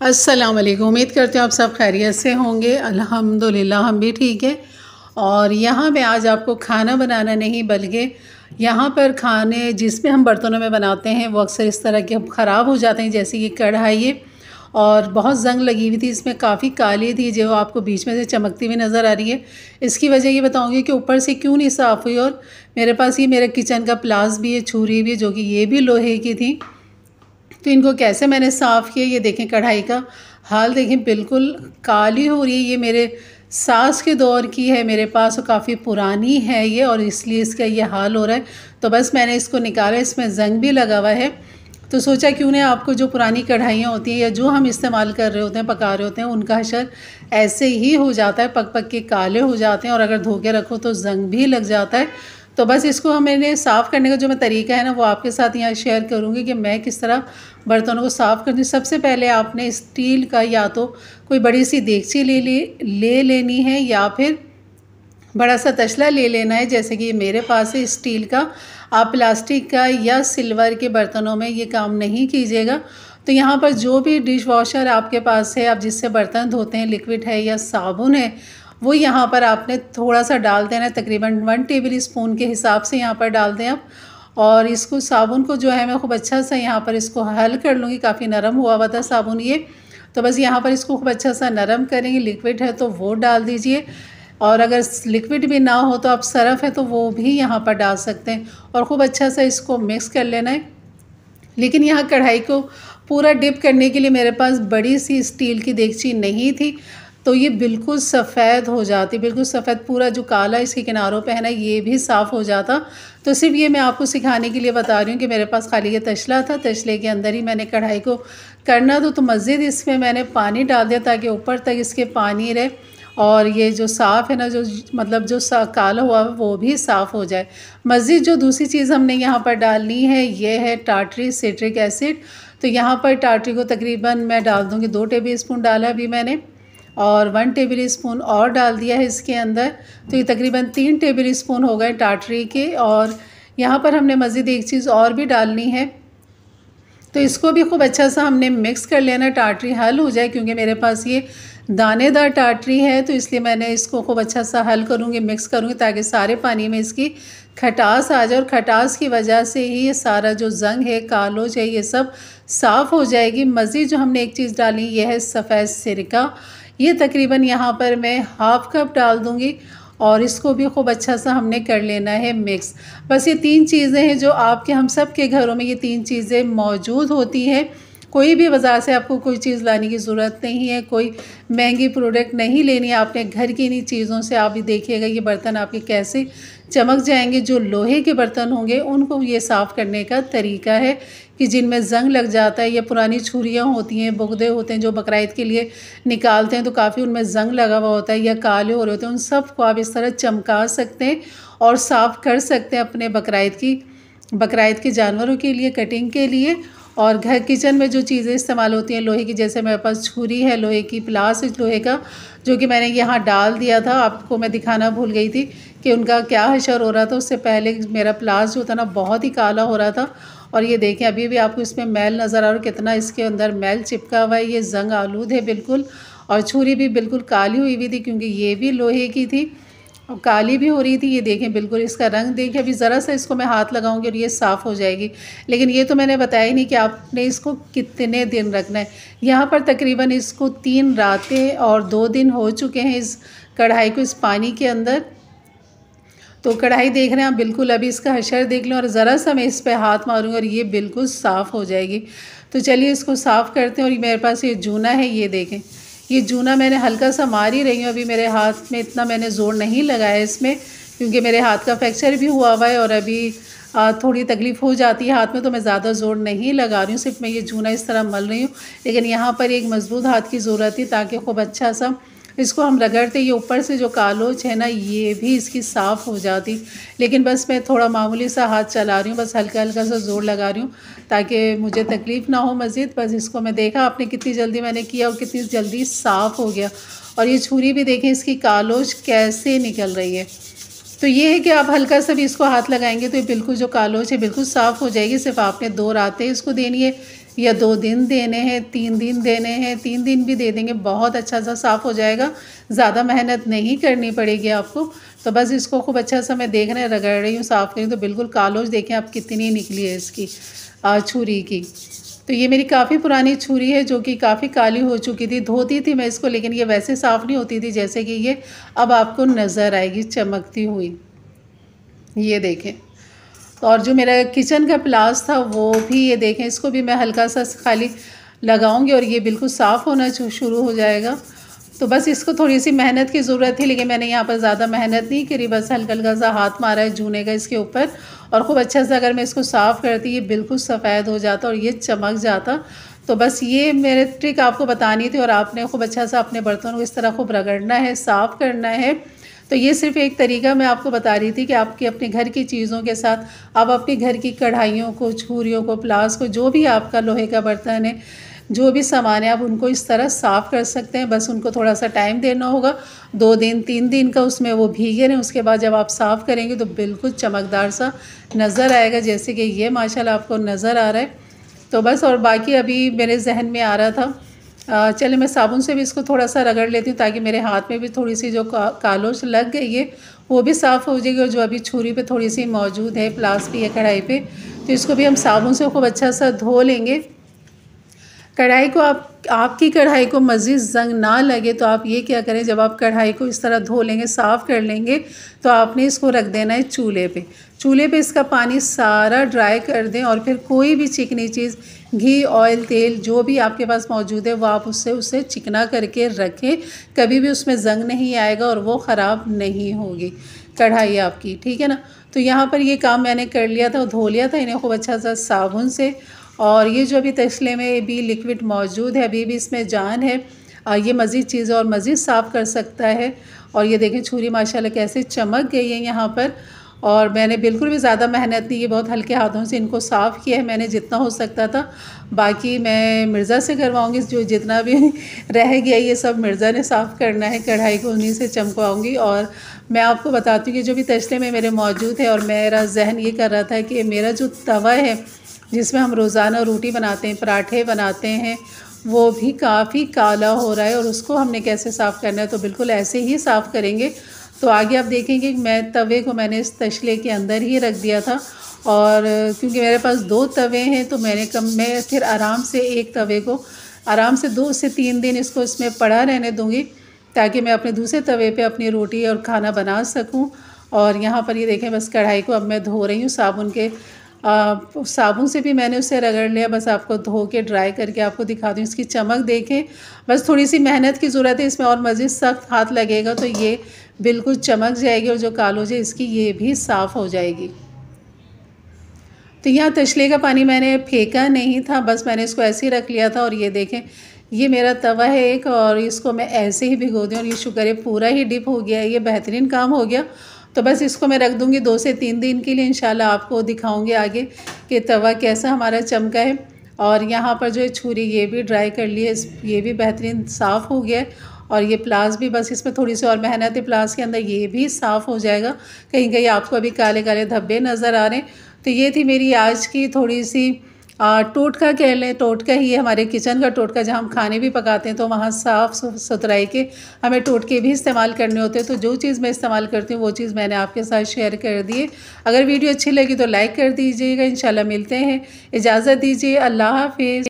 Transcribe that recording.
अस्सलाम वालेकुम। उम्मीद करते हैं आप सब खैरियत से होंगे। अल्हम्दुलिल्लाह हम भी ठीक है। और यहाँ मैं आज आपको खाना बनाना नहीं बल्कि यहाँ पर खाने जिसमें हम बर्तनों में बनाते हैं वो अक्सर इस तरह के अब ख़राब हो जाते हैं। जैसे ये कढ़ाई है और बहुत ज़ंग लगी हुई थी, इसमें काफ़ी काली थी जो आपको बीच में से चमकती हुई नज़र आ रही है। इसकी वजह ये बताऊँगी कि ऊपर से क्यों नहीं साफ़ हुई। और मेरे पास ये मेरे किचन का प्लास भी है, छुरी भी, जो कि ये भी लोहे की थी। तो इनको कैसे मैंने साफ़ किया, ये देखें कढ़ाई का हाल देखें, बिल्कुल काली हो रही है। ये मेरे सास के दौर की है मेरे पास, और काफ़ी पुरानी है ये, और इसलिए इसका ये हाल हो रहा है। तो बस मैंने इसको निकाला, इसमें ज़ंग भी लगा हुआ है। तो सोचा क्यों नहीं आपको जो पुरानी कढ़ाइयाँ होती हैं या जो हम इस्तेमाल कर रहे होते हैं, पका रहे होते हैं, उनका हशर ऐसे ही हो जाता है, पक पक के काले हो जाते हैं, और अगर धो के रखो तो ज़ंग भी लग जाता है। तो बस इसको मैंने साफ़ करने का जो मैं तरीका है ना, वो आपके साथ यहाँ शेयर करूँगी कि मैं किस तरह बर्तनों को साफ़ करती हूँ। सबसे पहले आपने स्टील का या तो कोई बड़ी सी देगची ले लेनी है, या फिर बड़ा सा तसला ले लेना है। जैसे कि ये मेरे पास है स्टील का। आप प्लास्टिक का या सिल्वर के बर्तनों में ये काम नहीं कीजिएगा। तो यहाँ पर जो भी डिश वॉशर आपके पास है, आप जिससे बर्तन धोते हैं, लिक्विड है या साबुन है, वो यहाँ पर आपने थोड़ा सा डाल देना है, तकरीबन 1 टेबल स्पून के हिसाब से यहाँ पर डाल दें आप। और इसको साबुन को जो है मैं खूब अच्छा सा यहाँ पर इसको हल कर लूँगी। काफ़ी नरम हुआ हुआ था साबुन ये, तो बस यहाँ पर इसको खूब अच्छा सा नरम करेंगे। लिक्विड है तो वो डाल दीजिए, और अगर लिक्विड भी ना हो तो आप सरफ़ है तो वो भी यहाँ पर डाल सकते हैं, और ख़ूब अच्छा सा इसको मिक्स कर लेना है। लेकिन यहाँ कढ़ाई को पूरा डिप करने के लिए मेरे पास बड़ी सी स्टील की देगची नहीं थी, तो ये बिल्कुल सफ़ेद हो जाती, बिल्कुल सफ़ेद, पूरा जो काला इसके किनारों पे है ना, ये भी साफ़ हो जाता। तो सिर्फ ये मैं आपको सिखाने के लिए बता रही हूँ कि मेरे पास खाली ये तसला था, तसले के अंदर ही मैंने कढ़ाई को करना। तो मज़ीद इसमें मैंने पानी डाल दिया ताकि ऊपर तक इसके पानी रहे, और ये जो साफ़ है ना, जो मतलब जो काला हुआ है वो भी साफ़ हो जाए। मज़ीद जो दूसरी चीज़ हमने यहाँ पर डालनी है, ये है टार्टरी सिट्रिक एसिड। तो यहाँ पर टार्टरी को तकरीबन मैं डाल दूँगी 2 टेबल स्पून डाला अभी मैंने, और 1 टेबल स्पून और डाल दिया है इसके अंदर। तो ये तकरीबन 3 टेबल स्पून हो गए टार्टरी के। और यहाँ पर हमने मज़ीद एक चीज़ और भी डालनी है, तो इसको भी खूब अच्छा सा हमने मिक्स कर लेना, टार्टरी हल हो जाए। क्योंकि मेरे पास ये दानेदार टार्टरी है, तो इसलिए मैंने इसको खूब अच्छा सा हल करूँगी, मिक्स करूँगी, ताकि सारे पानी में इसकी खटास आ जाए, और खटास की वजह से ही ये सारा जो ज़ंग है, कालोज है, ये सब साफ़ हो जाएगी। मज़ीद जो हमने एक चीज़ डाली, ये है सफ़ेद सिरका। ये तकरीबन यहाँ पर मैं हाफ़ कप डाल दूँगी, और इसको भी खूब अच्छा सा हमने कर लेना है मिक्स। बस ये 3 चीज़ें हैं जो आपके हम सब के घरों में ये 3 चीज़ें मौजूद होती हैं। कोई भी बाज़ार से आपको कोई चीज़ लाने की ज़रूरत नहीं है, कोई महंगी प्रोडक्ट नहीं लेनी है आपने। घर की इन्हीं चीज़ों से आप भी देखिएगा ये बर्तन आपके कैसे चमक जाएंगे। जो लोहे के बर्तन होंगे उनको ये साफ़ करने का तरीका है कि जिनमें ज़ंग लग जाता है, या पुरानी छुरियाँ होती हैं, बुगदे होते हैं जो बकराईद के लिए निकालते हैं, तो काफ़ी उनमें ज़ंग लगा हुआ होता है या काले हो रहे होते हैं, उन सब को आप इस तरह चमका सकते हैं और साफ़ कर सकते हैं अपने बकराईद के जानवरों के लिए, कटिंग के लिए। और घर किचन में जो चीज़ें इस्तेमाल होती हैं लोहे की, जैसे मेरे पास छुरी है लोहे की, प्लास है लोहे का, जो कि मैंने यहाँ डाल दिया था। आपको मैं दिखाना भूल गई थी कि उनका क्या हशर हो रहा था। उससे पहले मेरा प्लास जो था ना, बहुत ही काला हो रहा था। और ये देखें अभी भी आपको इसमें मैल नज़र आ रहा है, कितना इसके अंदर मैल चिपका हुआ है। ये ज़ंग आलूद है बिल्कुल, और छुरी भी बिल्कुल काली हुई थी, क्योंकि ये भी लोहे की थी और काली भी हो रही थी। ये देखें बिल्कुल इसका रंग देखें। अभी ज़रा सा इसको मैं हाथ लगाऊंगी और ये साफ़ हो जाएगी। लेकिन ये तो मैंने बताया ही नहीं कि आपने इसको कितने दिन रखना है। यहाँ पर तकरीबन इसको 3 रातें और 2 दिन हो चुके हैं इस कढ़ाई को इस पानी के अंदर। तो कढ़ाई देख रहे हैं आप बिल्कुल, अभी इसका हशर देख लें, और ज़रा सा मैं इस पर हाथ मारूँगी और ये बिल्कुल साफ़ हो जाएगी। तो चलिए इसको साफ़ करते हैं। और मेरे पास ये जूना है, ये देखें, ये जूना मैंने हल्का सा मार ही रही हूँ। अभी मेरे हाथ में इतना मैंने ज़ोर नहीं लगाया इसमें, क्योंकि मेरे हाथ का फ्रैक्चर भी हुआ हुआ है, और अभी थोड़ी तकलीफ़ हो जाती है हाथ में, तो मैं ज़्यादा ज़ोर नहीं लगा रही हूँ, सिर्फ मैं ये जूना इस तरह मल रही हूँ। लेकिन यहाँ पर एक मज़बूत हाथ की ज़रूरत थी, ताकि खूब अच्छा सा इसको हम रगड़ते, ये ऊपर से जो कालोच है ना, ये भी इसकी साफ़ हो जाती। लेकिन बस मैं थोड़ा मामूली सा हाथ चला रही हूँ, बस हल्का हल्का सा ज़ोर लगा रही हूँ, ताकि मुझे तकलीफ़ ना हो मज़ीद। बस इसको मैं देखा आपने कितनी जल्दी मैंने किया और कितनी जल्दी साफ़ हो गया। और ये छुरी भी देखें इसकी कालोच कैसे निकल रही है। तो ये है कि आप हल्का सा भी इसको हाथ लगाएंगे तो ये बिल्कुल जो कालोच है बिल्कुल साफ़ हो जाएगी। सिर्फ आपने 2 रातें इसको देनी है। या 2 दिन देने हैं, 3 दिन देने हैं, 3 दिन भी दे देंगे, बहुत अच्छा सा साफ़ हो जाएगा। ज़्यादा मेहनत नहीं करनी पड़ेगी आपको। तो बस इसको खूब अच्छा सा मैं देख रहे हैं, रगड़ रही हूँ, साफ़ करी तो बिल्कुल कालोज देखें आप कितनी निकली है इसकी छुरी की। तो ये मेरी काफ़ी पुरानी छुरी है जो कि काफ़ी काली हो चुकी थी। धोती थी मैं इसको, लेकिन ये वैसे साफ़ नहीं होती थी जैसे कि ये अब आपको नज़र आएगी चमकती हुई। ये देखें। और जो मेरा किचन का प्लास था वो भी ये देखें, इसको भी मैं हल्का सा खाली लगाऊंगी और ये बिल्कुल साफ़ होना शुरू हो जाएगा। तो बस इसको थोड़ी सी मेहनत की ज़रूरत थी, लेकिन मैंने यहाँ पर ज़्यादा मेहनत नहीं करी, बस हल्का हल्का सा हाथ मारा है जूने का इसके ऊपर और खूब अच्छा सा अगर मैं इसको साफ़ करती ये बिल्कुल सफ़ेद हो जाता और ये चमक जाता। तो बस ये मेरे ट्रिक आपको बतानी थी और आपने खूब अच्छा सा अपने बर्तनों को इस तरह खूब रगड़ना है, साफ़ करना है। तो ये सिर्फ एक तरीका मैं आपको बता रही थी कि आपके अपने घर की चीज़ों के साथ आप अपने घर की कढ़ाइयों को, छुरियों को, प्लास को, जो भी आपका लोहे का बर्तन है, जो भी सामान है, आप उनको इस तरह साफ़ कर सकते हैं। बस उनको थोड़ा सा टाइम देना होगा, 2 दिन 3 दिन का उसमें वो भीगे रहें। उसके बाद जब आप साफ़ करेंगे तो बिल्कुल चमकदार सा नज़र आएगा, जैसे कि ये माशाल्लाह आपको नज़र आ रहा है। तो बस और बाकी अभी मेरे जहन में आ रहा था, चले मैं साबुन से भी इसको थोड़ा सा रगड़ लेती हूँ ताकि मेरे हाथ में भी थोड़ी सी जो कालोश लग गई है वो भी साफ़ हो जाएगी। और जो अभी छुरी पे थोड़ी सी मौजूद है, प्लास पे या कढ़ाई पे, तो इसको भी हम साबुन से खूब अच्छा सा धो लेंगे। कढ़ाई को आपकी कढ़ाई को मज़ीद ज़ंग ना लगे तो आप ये क्या करें, जब आप कढ़ाई को इस तरह धो लेंगे, साफ़ कर लेंगे, तो आपने इसको रख देना है चूल्हे पे। चूल्हे पे इसका पानी सारा ड्राई कर दें और फिर कोई भी चिकनी चीज़, घी, ऑयल, तेल जो भी आपके पास मौजूद है वो आप उससे चिकना करके रखें। कभी भी उसमें ज़ंग नहीं आएगा और वो ख़राब नहीं होगी कढ़ाई आपकी, ठीक है ना। तो यहाँ पर ये काम मैंने कर लिया था, धो लिया था इन्हें खूब अच्छा सा साबुन से। और ये जो अभी तसले में भी लिक्विड मौजूद है, अभी भी इसमें जान है, ये मज़ीद चीज़ें और मज़ीद साफ़ कर सकता है। और ये देखें छुरी माशाल्लाह कैसे चमक गई है यहाँ पर। और मैंने बिल्कुल भी ज़्यादा मेहनत नहीं की, बहुत हल्के हाथों से इनको साफ़ किया है मैंने जितना हो सकता था। बाकी मैं मिर्ज़ा से करवाऊँगी, जो जितना भी रह गया ये सब मिर्ज़ा ने साफ़ करना है, कढ़ाई को उन्हीं से चमकवाऊँगी। और मैं आपको बताती हूँ कि जो भी तसले में मेरे मौजूद है, और मेरा जहन ये कर रहा था कि मेरा जो तवा है जिसमें हम रोज़ाना रोटी बनाते हैं, पराठे बनाते हैं, वो भी काफ़ी काला हो रहा है और उसको हमने कैसे साफ़ करना है। तो बिल्कुल ऐसे ही साफ़ करेंगे। तो आगे आप देखेंगे कि मैं तवे को मैंने इस तसले के अंदर ही रख दिया था, और क्योंकि मेरे पास 2 तवे हैं तो मैं फिर आराम से एक तवे को आराम से 2 से 3 दिन इसको इसमें पड़ा रहने दूँगी ताकि मैं अपने दूसरे तवे पे अपनी रोटी और खाना बना सकूं। और यहाँ पर ये देखें, बस कढ़ाई को अब मैं धो रही हूँ साबुन से भी मैंने उसे रगड़ लिया। बस आपको धो के ड्राई करके आपको दिखा दूँ, इसकी चमक देखें। बस थोड़ी सी मेहनत की ज़रूरत है इसमें, और मज़ीद सख्त हाथ लगेगा तो ये बिल्कुल चमक जाएगी और जो कालोज है इसकी ये भी साफ़ हो जाएगी। तो यहाँ तसले का पानी मैंने फेंका नहीं था, बस मैंने इसको ऐसे ही रख लिया था। और ये देखें, ये मेरा तवा है एक, और इसको मैं ऐसे ही भिगो दूँ और ये शुक्र है पूरा ही डिप हो गया है, ये बेहतरीन काम हो गया। तो बस इसको मैं रख दूँगी 2 से 3 दिन के लिए। इंशाल्लाह आपको दिखाऊँगी आगे कि तवा कैसा हमारा चमका है। और यहाँ पर जो है छुरी ये भी ड्राई कर ली है, ये भी बेहतरीन साफ़ हो गया है। और ये प्लास भी, बस इसमें थोड़ी सी और मेहनत है, प्लास के अंदर ये भी साफ़ हो जाएगा। कहीं कहीं आपको अभी काले काले धब्बे नज़र आ रहे हैं। तो ये थी मेरी आज की थोड़ी सी टोटका कह लें, टोटका ही है, हमारे किचन का टोटका। जहाँ हम खाने भी पकाते हैं तो वहाँ साफ़ सुथराई के हमें टोटके भी इस्तेमाल करने होते हैं। तो जो चीज़ मैं इस्तेमाल करती हूँ वो चीज़ मैंने आपके साथ शेयर कर दी है। अगर वीडियो अच्छी लगी तो लाइक कर दीजिएगा। इंशाल्लाह मिलते हैं, इजाज़त दीजिए, अल्लाह हाफिज़।